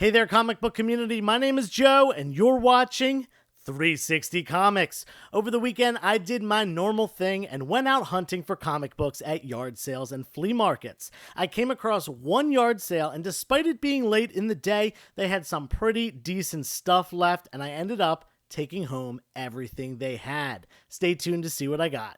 Hey there, comic book community. My name is Joe, and you're watching 360 Comics. Over the weekend, I did my normal thing and went out hunting for comic books at yard sales and flea markets. I came across one yard sale, and despite it being late in the day, they had some pretty decent stuff left, and I ended up taking home everything they had. Stay tuned to see what I got.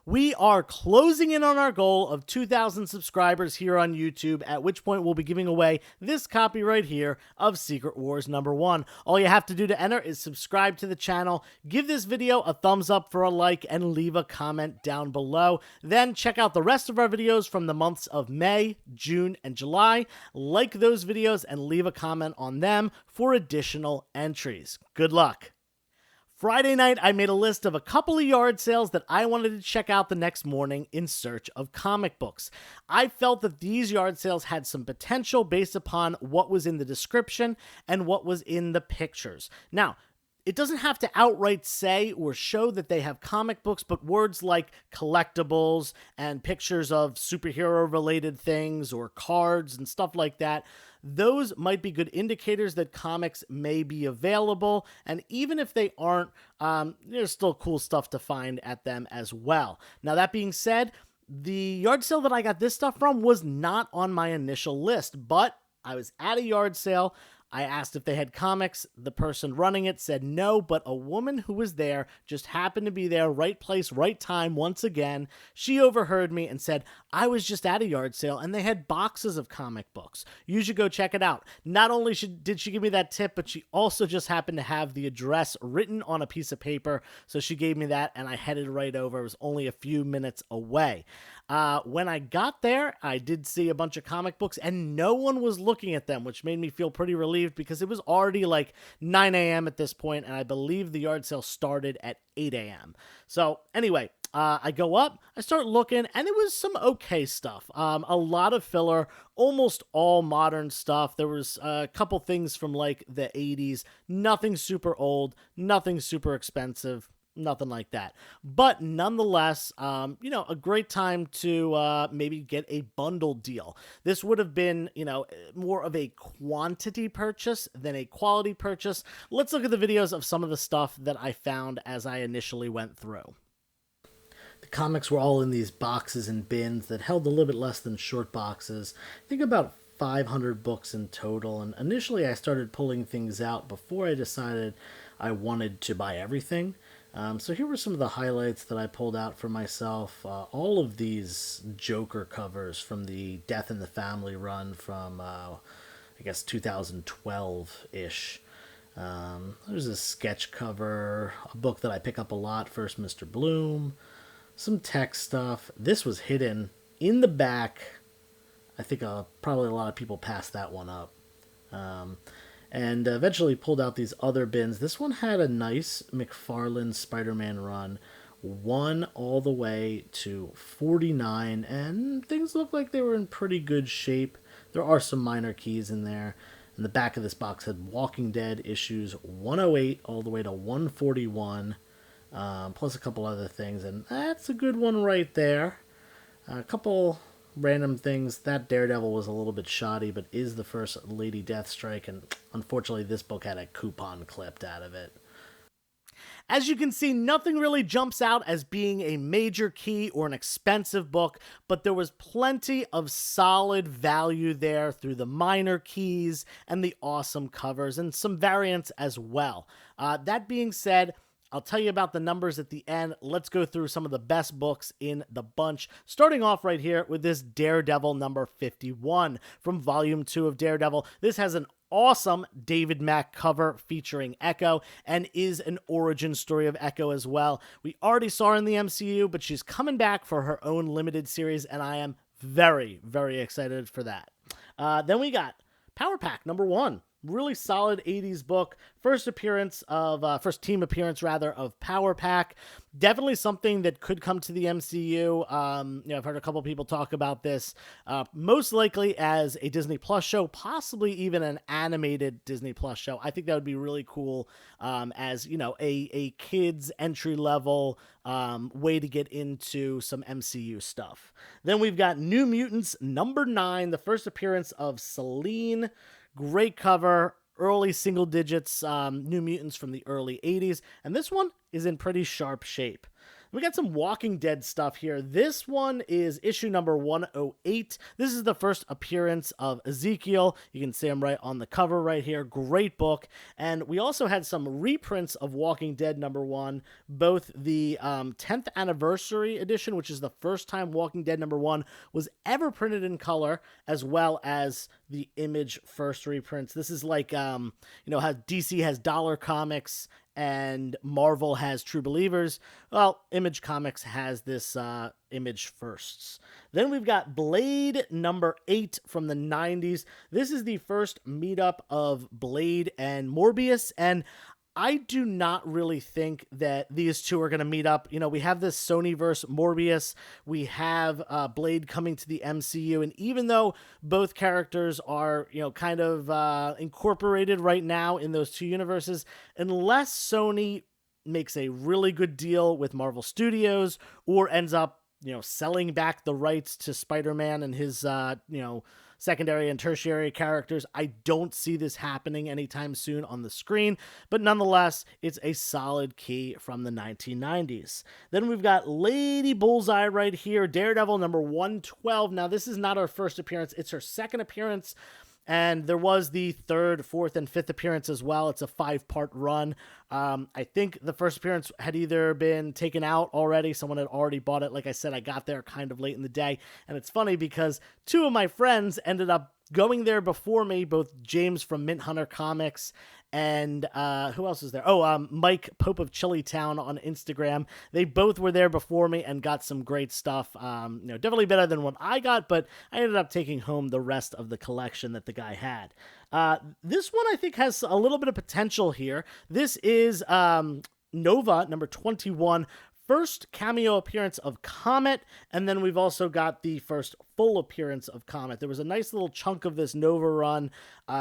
We are closing in on our goal of 2,000 subscribers here on YouTube, at which point we'll be giving away this copy right here of Secret Wars #1. All you have to do to enter is subscribe to the channel, give this video a thumbs up for a like, and leave a comment down below. Then check out the rest of our videos from the months of May, June, and July. Like those videos and leave a comment on them for additional entries. Good luck. Friday night, I made a list of a couple of yard sales that I wanted to check out the next morning in search of comic books. I felt that these yard sales had some potential based upon what was in the description and what was in the pictures. Now, it doesn't have to outright say or show that they have comic books, but words like collectibles and pictures of superhero-related things or cards and stuff like that, those might be good indicators that comics may be available. And even if they aren't, there's still cool stuff to find at them as well. Now, that being said, the yard sale that I got this stuff from was not on my initial list, but I was at a yard sale. I asked if they had comics. The person running it said no, but a woman who was there just happened to be there, right place, right time once again. She overheard me and said, I was just at a yard sale and they had boxes of comic books. You should go check it out. Not only did she give me that tip, but she also just happened to have the address written on a piece of paper. So she gave me that and I headed right over. It was only a few minutes away. When I got there, I did see a bunch of comic books and no one was looking at them, which made me feel pretty relieved because it was already like 9 a.m. at this point, and I believe the yard sale started at 8 a.m. So anyway, I go up, I start looking, and it was some okay stuff. A lot of filler, almost all modern stuff. There was a couple things from like the 80s, nothing super old, nothing super expensive. Nothing like that. But nonetheless, a great time to maybe get a bundle deal. This would have been, more of a quantity purchase than a quality purchase. Let's look at the videos of some of the stuff that I found as I initially went through. The comics were all in these boxes and bins that held a little bit less than short boxes. I think about 500 books in total. And initially I started pulling things out before I decided I wanted to buy everything. So here were some of the highlights that I pulled out for myself. All of these Joker covers from the Death in the Family run from, 2012-ish. There's a sketch cover, a book that I pick up a lot, First Mr. Bloom, some text stuff. This was hidden in the back. I think probably a lot of people passed that one up. And eventually pulled out these other bins. This one had a nice McFarlane Spider-Man run, 1 all the way to 49, and things look like they were in pretty good shape. There are some minor keys in there. And the back of this box had Walking Dead issues 108 all the way to 141, plus a couple other things, and that's a good one right there. A couple random things. That Daredevil was a little bit shoddy, but is the first Lady Deathstrike, and unfortunately this book had a coupon clipped out of it. As you can see, nothing really jumps out as being a major key or an expensive book, but there was plenty of solid value there through the minor keys and the awesome covers and some variants as well. That being said, I'll tell you about the numbers at the end. Let's go through some of the best books in the bunch. Starting off right here with this Daredevil number 51 from Volume 2 of Daredevil. This has an awesome David Mack cover featuring Echo and is an origin story of Echo as well. We already saw her in the MCU, but she's coming back for her own limited series, and I am very, very excited for that. Then we got Power Pack number 1. Really solid 80s book. First team appearance of Power Pack. Definitely something that could come to the MCU. I've heard a couple people talk about this. Most likely as a Disney Plus show, possibly even an animated Disney Plus show. I think that would be really cool as, a kid's entry level way to get into some MCU stuff. Then we've got New Mutants number 9, the first appearance of Selene Great cover, early single digits, New Mutants from the early 80s, and this one is in pretty sharp shape. We got some Walking Dead stuff here. This one is issue number 108. This is the first appearance of Ezekiel. You can see him right on the cover right here. Great book. And we also had some reprints of Walking Dead number 1, both the 10th anniversary edition, which is the first time Walking Dead number 1 was ever printed in color, as well as the Image first reprints. This is like, how DC has Dollar Comics and Marvel has True Believers. Well, Image Comics has this Image firsts. Then we've got Blade number 8 from the 90s. This is the first meetup of Blade and Morbius, and I do not really think that these two are going to meet up. We have this Sonyverse Morbius. We have Blade coming to the MCU. And even though both characters are, kind of incorporated right now in those two universes, unless Sony makes a really good deal with Marvel Studios or ends up, selling back the rights to Spider-Man and his, secondary and tertiary characters, I don't see this happening anytime soon on the screen, but nonetheless, it's a solid key from the 1990s. Then we've got Lady Bullseye right here, Daredevil number 112. Now, this is not her first appearance, it's her second appearance, and there was the third, fourth, and fifth appearance as well. It's a 5-part run. I think the first appearance had either been taken out already. Someone had already bought it. Like I said, I got there kind of late in the day. And it's funny because two of my friends ended up going there before me, both James from Mint Hunter Comics and who else is there? Mike Pope of Chillytown on Instagram. They both were there before me and got some great stuff. Definitely better than what I got, but I ended up taking home the rest of the collection that the guy had. This one I think has a little bit of potential here. This is Nova number 21. First cameo appearance of Comet, and then we've also got the first full appearance of Comet. There was a nice little chunk of this Nova run,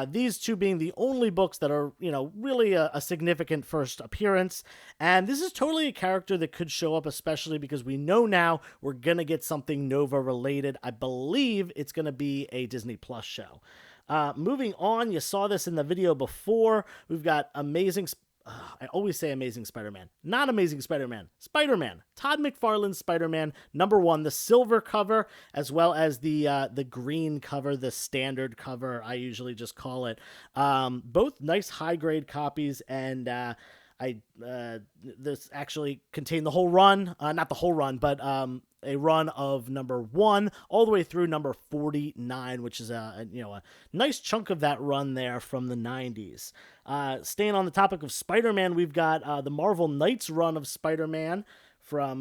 these two being the only books that are, really a significant first appearance. And this is totally a character that could show up, especially because we know now we're going to get something Nova related. I believe it's going to be a Disney Plus show. Moving on, you saw this in the video before. We've got I always say Amazing Spider-Man. Not Amazing Spider-Man. Spider-Man. Todd McFarlane's Spider-Man, number 1, the silver cover, as well as the green cover, the standard cover, I usually just call it. Both nice high-grade copies, and this actually contained the whole run. Not the whole run, but a run of number 1 all the way through number 49, which is a nice chunk of that run there from the 90s. Staying on the topic of Spider-Man, we've got the Marvel Knights run of Spider-Man from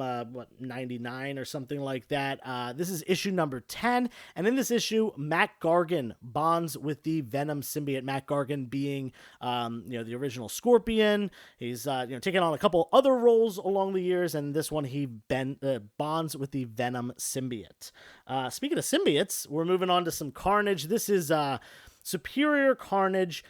99 or something like that. This is issue number 10, and in this issue, Matt Gargan bonds with the Venom symbiote. Matt Gargan being the original Scorpion. He's taken on a couple other roles along the years, and this one he bonds with the Venom symbiote. Speaking of symbiotes, we're moving on to some Carnage. This is Superior Carnage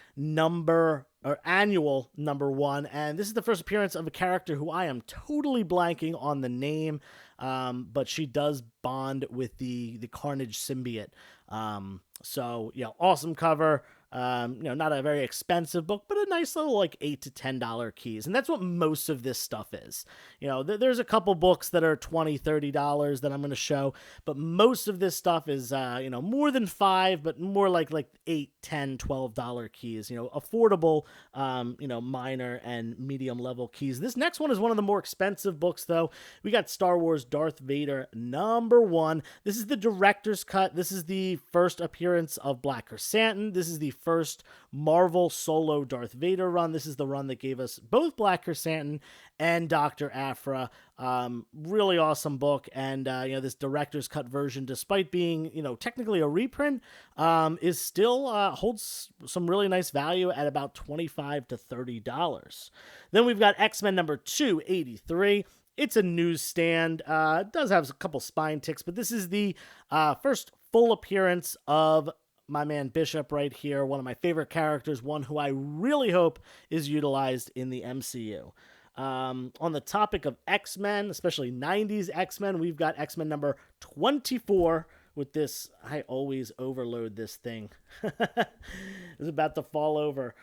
annual number 1, and this is the first appearance of a character who I am totally blanking on the name, but she does bond with the Carnage symbiote. Awesome cover. Not a very expensive book, but a nice little $8 to $10 keys. And that's what most of this stuff is. There's a couple books that are $20, $30 that I'm going to show, but most of this stuff is, more than $5, but more like $8, $10, $12 keys, affordable, minor and medium level keys. This next one is one of the more expensive books though. We got Star Wars Darth Vader number 1. This is the director's cut. This is the first appearance of Black Chrysanthemum. This is the first Marvel solo Darth Vader run. This is the run that gave us both Black Chrysanthemum and Dr. Aphra. Really awesome book, and this director's cut version, despite being technically a reprint, is still holds some really nice value at about $25 to $30. Then we've got X-Men number 283. It's a newsstand. It does have a couple spine ticks, but this is the first full appearance of my man Bishop right here, one of my favorite characters, one who I really hope is utilized in the MCU. On the topic of X-Men, especially 90s X-Men, we've got X-Men number 24, with this. I always overload this thing. It's about to fall over.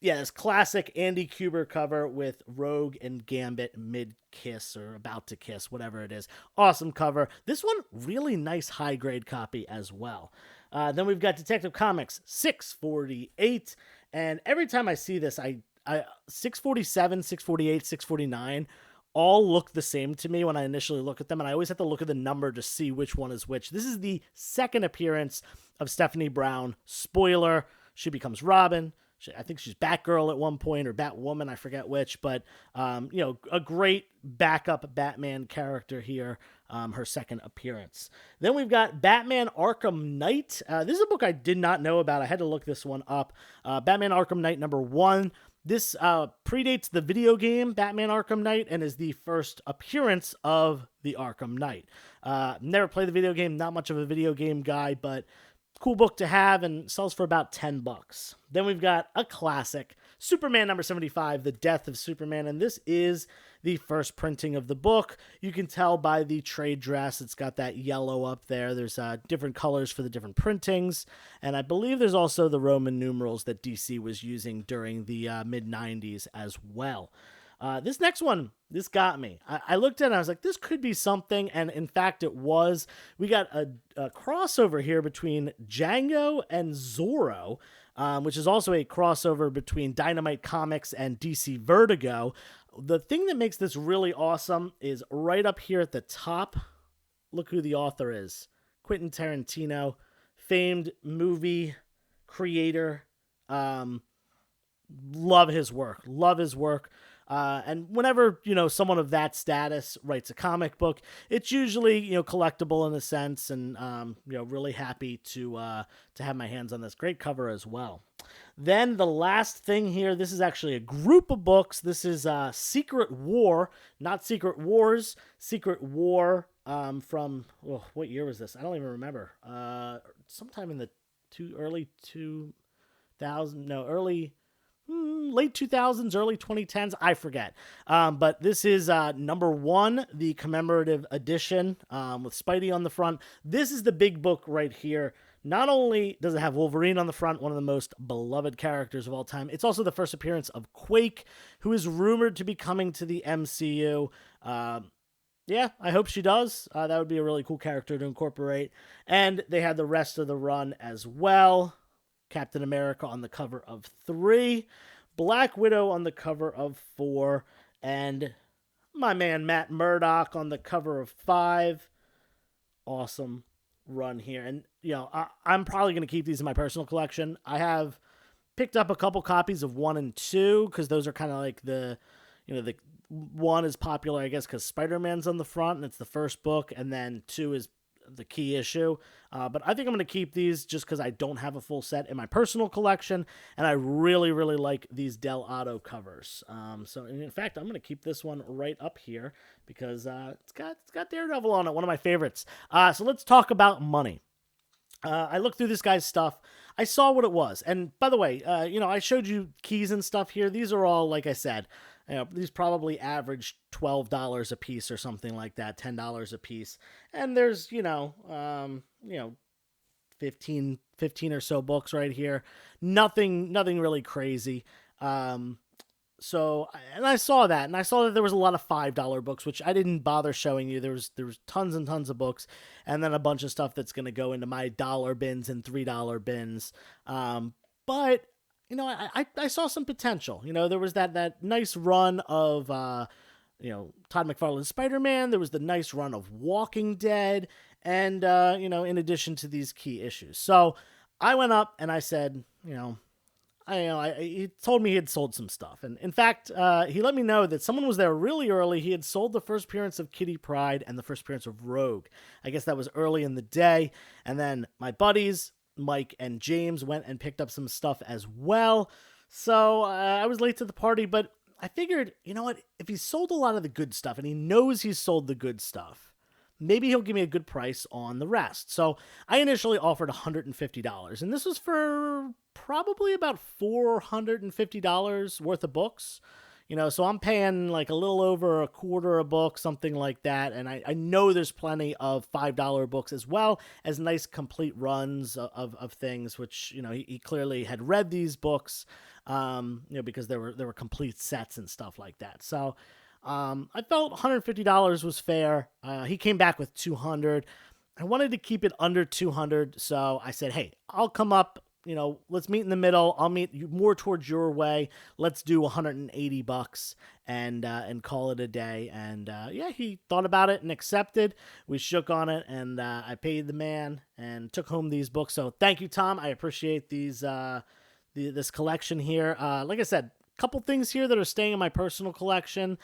Yeah, this classic Andy Kubert cover with Rogue and Gambit mid-kiss or about to kiss, whatever it is. Awesome cover. This one, really nice high-grade copy as well. Then we've got Detective Comics 648. And every time I see this, I 647, 648, 649 all look the same to me when I initially look at them, and I always have to look at the number to see which one is which. This is the second appearance of Stephanie Brown. Spoiler, she becomes Robin. I think she's Batgirl at one point, or Batwoman, I forget which, but, a great backup Batman character here, her second appearance. Then we've got Batman Arkham Knight. This is a book I did not know about. I had to look this one up. Batman Arkham Knight #1. This predates the video game Batman Arkham Knight and is the first appearance of the Arkham Knight. Never played the video game, not much of a video game guy, but cool book to have, and sells for about $10. Then we've got a classic, Superman #75, The Death of Superman, and this is the first printing of the book. You can tell by the trade dress, it's got that yellow up there. There's different colors for the different printings, and I believe there's also the Roman numerals that DC was using during the mid-90s as well. This next one, this got me. I looked at it and I was like, this could be something, and in fact it was. We got a crossover here between Django and Zorro, which is also a crossover between Dynamite Comics and DC Vertigo. The thing that makes this really awesome is right up here at the top. Look who the author is. Quentin Tarantino, famed movie creator. Love his work. And whenever, someone of that status writes a comic book, it's usually, collectible in a sense, and, really happy to have my hands on this great cover as well. Then the last thing here, this is actually a group of books. This is Secret War, not Secret Wars, Secret War from, what year was this? I don't even remember. Sometime in the late 2000s, early 2010s, I forget. But this is #1, the commemorative edition with Spidey on the front. This is the big book right here. Not only does it have Wolverine on the front, one of the most beloved characters of all time, it's also the first appearance of Quake, who is rumored to be coming to the MCU. Yeah, I hope she does. That would be a really cool character to incorporate. And they had the rest of the run as well. Captain America on the cover of 3, Black Widow on the cover of 4, and my man Matt Murdock on the cover of 5. Awesome run here. And, I'm probably going to keep these in my personal collection. I have picked up a couple copies of 1 and 2, because those are kind of like the 1 is popular, I guess, because Spider-Man's on the front, and it's the first book, and then 2 is the key issue. But I think I'm going to keep these just because I don't have a full set in my personal collection, and I really, really like these Del Otto covers. So in fact, I'm going to keep this one right up here because it's got Daredevil on it, one of my favorites. So let's talk about money. I looked through this guy's stuff. I saw what it was. And by the way, I showed you keys and stuff here. These are all, like I said, these probably average $12 a piece or something like that, $10 a piece. And there's, 15 or so books right here. Nothing really crazy. So, and I saw that, and I saw that there was a lot of $5 books, which I didn't bother showing you. There was tons and tons of books, and then a bunch of stuff that's going to go into my $1 bins and $3 bins. But I saw some potential. There was that nice run of Todd McFarlane's Spider-Man. There was the nice run of Walking Dead, and in addition to these key issues. So I went up and I said, he told me he had sold some stuff. And in fact, he let me know that someone was there really early. He had sold the first appearance of Kitty Pryde and the first appearance of Rogue. I guess that was early in the day. And then my buddies, Mike and James, went and picked up some stuff as well. So I was late to the party, but I figured, if he sold a lot of the good stuff and he knows he's sold the good stuff, maybe he'll give me a good price on the rest. So I initially offered $150, and this was for probably about $450 worth of books. So I'm paying like a little over a quarter a book, something like that. And I know there's plenty of $5 books as well as nice complete runs of things, which, he clearly had read these books, because there were complete sets and stuff like that. So I felt $150 was fair. He came back with 200. I wanted to keep it under 200, so I said, "Hey, I'll come up. Let's meet in the middle. I'll meet you more towards your way. Let's do $180 and call it a day." And yeah, he thought about it and accepted. We shook on it, and I paid the man and took home these books. So thank you, Tom. I appreciate these this collection here. Like I said, couple things here that are staying in my personal collection.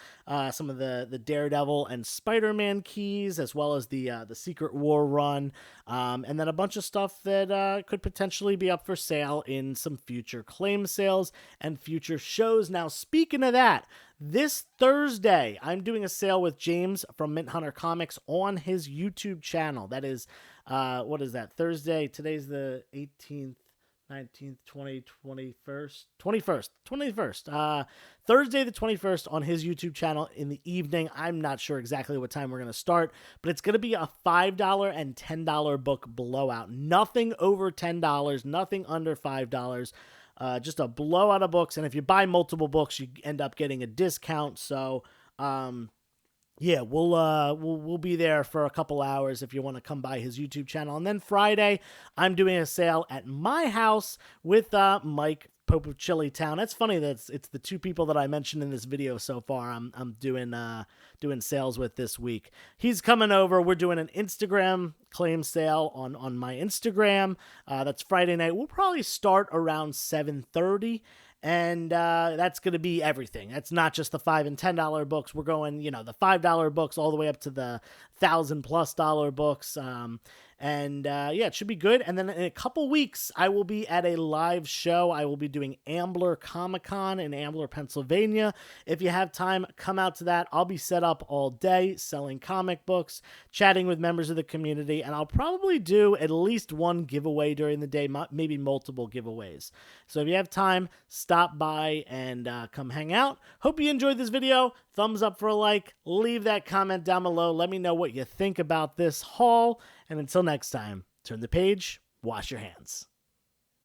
Some of the Daredevil and Spider-Man keys, as well as the Secret War run, and then a bunch of stuff that could potentially be up for sale in some future claim sales and future shows. Now, speaking of that, this Thursday, I'm doing a sale with James from Mint Hunter Comics on his YouTube channel. That is, what is that? Thursday. Today's the 18th. 19th, 20th, 21st. Thursday the 21st on his YouTube channel in the evening. I'm not sure exactly what time we're going to start, but it's going to be a $5 and $10 book blowout. Nothing over $10, nothing under $5. Just a blowout of books. And if you buy multiple books, you end up getting a discount. So, yeah, we'll be there for a couple hours if you want to come by his YouTube channel. And then Friday, I'm doing a sale at my house with Mike Pope of Chili Town. That's funny that it's the two people that I mentioned in this video so far. I'm doing sales with this week. He's coming over. We're doing an Instagram claim sale on my Instagram. That's Friday night. We'll probably start around 7:30. And that's going to be everything. That's not just the $5 and $10 books. We're going, the $5 books all the way up to the $1,000+ books. Yeah, it should be good. And then in a couple weeks, I will be at a live show. I will be doing Ambler Comic-Con in Ambler, Pennsylvania. If you have time, come out to that. I'll be set up all day selling comic books, chatting with members of the community, and I'll probably do at least one giveaway during the day, maybe multiple giveaways. So if you have time, stop by and come hang out. Hope you enjoyed this video. Thumbs up for a like. Leave that comment down below. Let me know what you think about this haul. And until next time, turn the page, wash your hands.